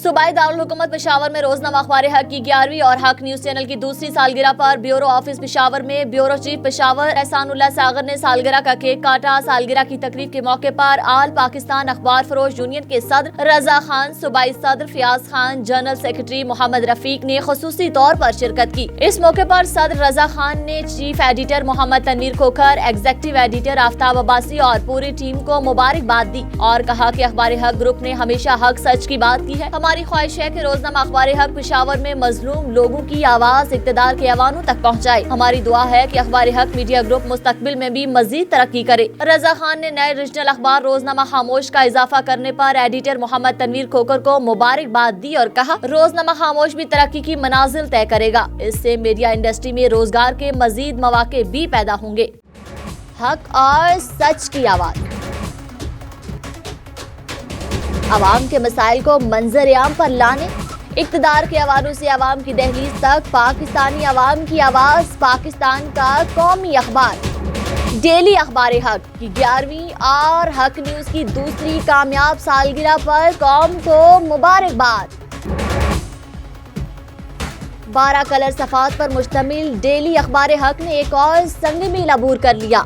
सूबाई दारुल हुकूमत पेशावर में रोजनामा अखबार हक की 11वीं और हक न्यूज चैनल की दूसरी सालगिरह पर ब्यूरो ऑफिस पेशावर में ब्यूरो चीफ पेशावर एहसानुल्लाह सागर ने सालगिरह का केक काटा। सालगिरह की तकरीब के मौके पर आल पाकिस्तान अखबार फरोश यूनियन के सदर रजा खान, सूबाई सदर फयाज खान, जनरल सेक्रेटरी मोहम्मद रफीक ने खुसूसी तौर पर शिरकत की। इस मौके पर सदर रजा खान ने chief editor Mohammad Tanveer Khokhar, executive editor Aftab Abbasi और पूरी टीम को मुबारकबाद दी और कहा कि अखबार हक ग्रुप ने हमेशा हक सच की बात की है। हमारी ख्वाहिश है कि रोजनामा अखबार हक पेशावर में मजलूम लोगों की आवाज इक्तदार के ऐवानों तक पहुँचाए। हमारी दुआ है कि अखबार हक मीडिया ग्रुप मुस्तकबिल में भी मजीद तरक्की करे। रजा खान ने नए रीजनल अखबार रोजनामा खामोश का इजाफा करने पर एडिटर मोहम्मद तनवीर खोखर को मुबारकबाद दी और कहा रोजनामा खामोश भी तरक्की की मनाजिल तय करेगा। इससे मीडिया इंडस्ट्री में रोजगार के मजीद मौके भी पैदा होंगे। हक और सच की आवाज, अवाम के मसाइल को मंजर-ए-आम पर लाने, इक्तदार के ऐवानों से अवाम की दहलीज तक पाकिस्तानी अवाम की आवाज, पाकिस्तान का कौमी अखबार डेली अखबार हक की 11वीं और हक न्यूज की दूसरी कामयाब सालगिरह पर कौम को मुबारकबाद। 12 कलर सफात पर मुश्तमिल डेली अखबार हक ने एक और संग मील अबूर कर लिया।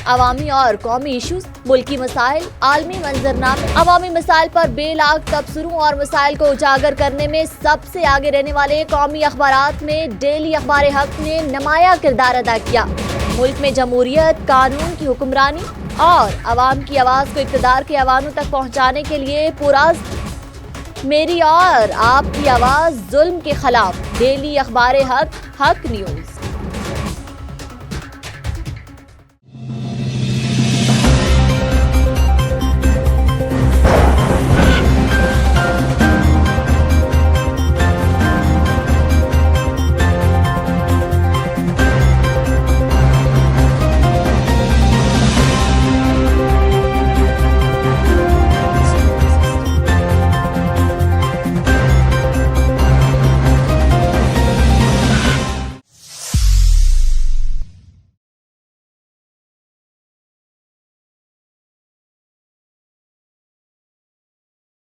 अवामी और कौमी इशूज, मुल्की मसाइल, आलमी मंजरनामे, अवामी मसाइल पर बेलाग तबसरों और मसाइल को उजागर करने में सबसे आगे रहने वाले कौमी अखबारात में डेली अखबार हक ने नुमाया किरदार अदा किया। मुल्क में जमहूरियत, कानून की हुक्मरानी और अवाम की आवाज़ को इक़्तिदार के ऐवानों तक पहुँचाने के लिए पूरा मेरी और आपकी आवाज़ जुल्म के खिलाफ डेली अखबार हक, हक न्यूज़।